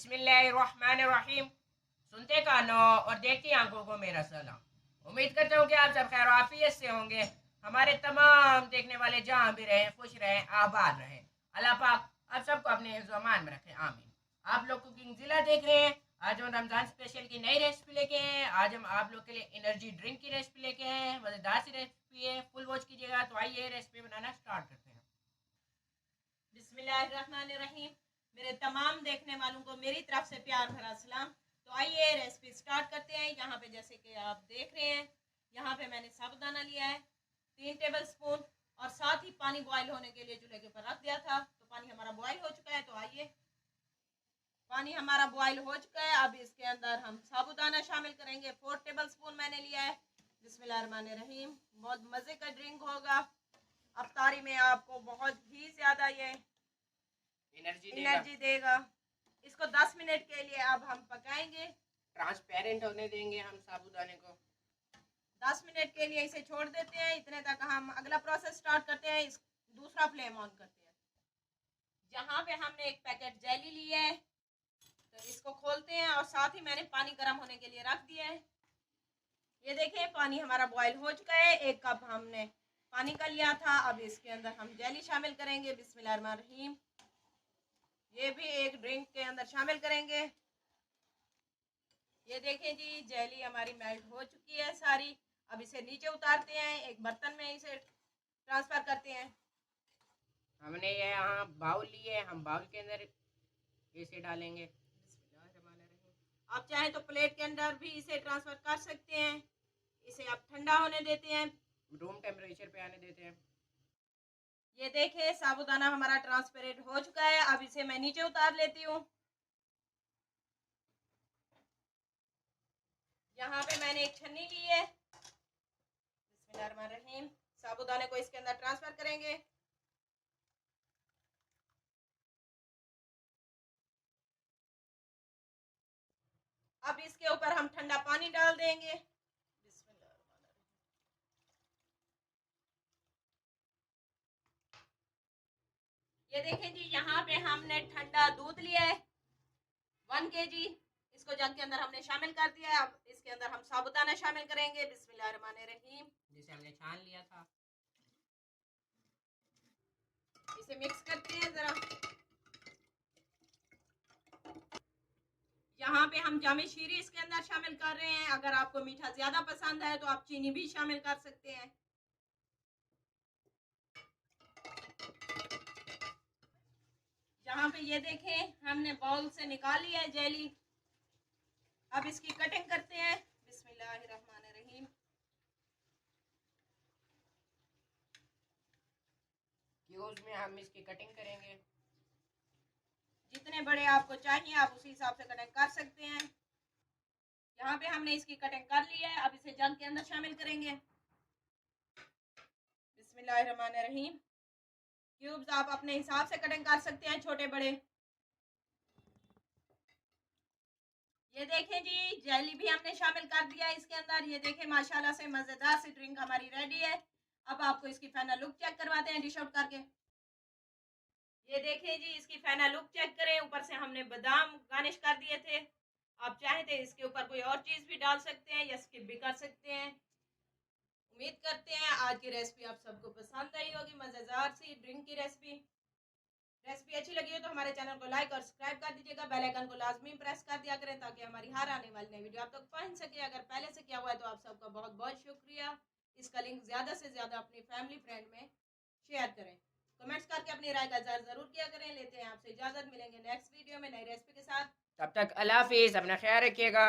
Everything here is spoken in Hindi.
बिस्मिल्लाहिर्रहमानिर्रहीम। सुनते कानों और देखती आंखों को मेरा सलाम। उम्मीद करता हूँ कि आप सब खैर आफियत से होंगे। हमारे तमाम देखने वाले जहाँ भी रहें खुश रहें आबाद रहें। अल्लाह पाक आप सबको अपने हिफ्ज़-ओ-अमान में रखें, आमीन। आप लोग कुकिंग जिला देख रहे हैं। आज हम रमज़ान स्पेशल की नई रेसिपी लेके आए हैं। आज हम आप लोग के लिए एनर्जी ड्रिंक की रेसिपी लेके आए हैं। मज़ेदार सी रेसिपी है, फुल वॉच कीजिएगा। तो आइए रेसिपी बनाना स्टार्ट करते हैं। बिस्मिल्लाहिर्रहमानिर्रहीम। मेरे तमाम देखने वालों को मेरी तरफ से प्यार भरा सलाम। तो आइए रेसिपी स्टार्ट करते हैं। यहाँ पे जैसे कि आप देख रहे हैं, यहाँ पे मैंने साबुदाना लिया है 3 टेबल स्पून, और साथ ही पानी बॉईल होने के लिए चूल्हे के ऊपर रख दिया था। तो पानी हमारा बॉईल हो चुका है। तो आइए, पानी हमारा बॉईल हो चुका है। अब इसके अंदर हम साबुदाना शामिल करेंगे। 4 टेबल स्पून मैंने लिया है। बिस्मिल्लाहिर्रहमानिर्रहीम। बहुत मज़े का ड्रिंक होगा। अफ्तारी में आपको बहुत ही ज़्यादा ये एनर्जी देगा। इसको 10 मिनट के लिए अब हम पकाएंगे। ट्रांसपेरेंट होने देंगे हम साबुदाने को। 10 मिनट के लिए इसे छोड़ देते हैं। इतने तक हम अगला प्रोसेस स्टार्ट करते हैं। दूसरा फ्लेम ऑन करते हैं। यहाँ पे हमने एक पैकेट जेली लिया है, तो इसको खोलते हैं और साथ ही मैंने पानी गर्म होने के लिए रख दिया है। ये देखें, पानी हमारा बॉयल हो चुका है। 1 कप हमने पानी का लिया था। अब इसके अंदर हम जेली शामिल करेंगे। बिस्मिल्लाहिर्रहमानिर्रहीम। ये भी एक ड्रिंक के अंदर शामिल करेंगे। ये देखें जी, जेली हमारी मेल्ट हो चुकी है सारी। अब इसे नीचे उतारते हैं, एक बर्तन में इसे ट्रांसफर करते हैं। हमने ये यहाँ बाउल लिए, हम बाउल के अंदर इसे डालेंगे। आप चाहें तो प्लेट के अंदर भी इसे ट्रांसफर कर सकते हैं। इसे आप ठंडा होने देते हैं, रूम टेम्परेचर पे आने देते हैं। ये देखें, साबुदाना हमारा ट्रांसपेरेंट हो चुका है। अब इसे मैं नीचे उतार लेती हूँ। यहाँ पे मैंने एक छन्नी ली है। बिस्मिल्लाहिर्रहमानिर्रहीम। साबुदाने को इसके अंदर ट्रांसफर करेंगे। अब इसके ऊपर हम ठंडा पानी डाल देंगे। ये देखें जी, यहाँ पे हमने ठंडा दूध लिया है 1 kg। इसको जग के अंदर हमने शामिल कर दिया है। अब इसके अंदर हम साबुदाना शामिल करेंगे। बिस्मिल्लाहिर्रहमानिर्रहीम। जिसे हमने छान लिया था। इसे मिक्स करते हैं जरा। यहाँ पे हम जामे शीरी इसके अंदर शामिल कर रहे हैं। अगर आपको मीठा ज्यादा पसंद है तो आप चीनी भी शामिल कर सकते हैं। यहाँ पे ये देखें, हमने बाउल से निकाल लिया है जेली। अब इसकी कटिंग करते हैं। बिस्मिल्लाहिर्रहमानिर्रहीम। क्यूब्स में हम इसकी कटिंग करेंगे। जितने बड़े आपको चाहिए आप उसी हिसाब से कटिंग कर सकते हैं। यहाँ पे हमने इसकी कटिंग कर ली है। अब इसे जग के अंदर शामिल करेंगे। बिस्मिल्लाहिर्रहमानिर्रहीम। क्यूब्स आप अपने हिसाब से कटिंग कर सकते हैं, छोटे बड़े। ये देखें जी, जेली भी हमने शामिल कर दिया है इसके अंदर। ये देखें, माशाल्लाह से मजेदार सी ड्रिंक हमारी रेडी है। अब आपको इसकी फाइनल लुक चेक करवाते हैं डिश आउट करके। ये देखें जी, इसकी फाइनल लुक चेक करें। ऊपर से हमने बादाम गार्निश कर दिए थे। आप चाहें तो इसके ऊपर कोई और चीज भी डाल सकते हैं या स्किप भी कर सकते हैं। उम्मीद करते हैं आज की रेसिपी आप सबको पसंद आई होगी। मजेदार सी ड्रिंक की रेसिपी अच्छी लगी हो तो हमारे चैनल को लाइक और सब्सक्राइब कर दीजिएगा। बेल आइकन को लाजमी प्रेस कर दिया करें ताकि हमारी हर आने वाली नई वीडियो आप तक पहुंच सके। अगर पहले से किया हुआ है तो आप सबका बहुत बहुत शुक्रिया। इसका लिंक ज़्यादा से ज़्यादा अपनी फैमिली फ्रेंड में शेयर करें। कमेंट्स करके अपनी राय का इज़हार ज़रूर किया करें। लेते हैं आपसे इजाज़त, मिलेंगे नेक्स्ट वीडियो में नई रेसिपी के साथ। तब तक अल्लाह हाफिज़, अपना ख्याल रखिएगा।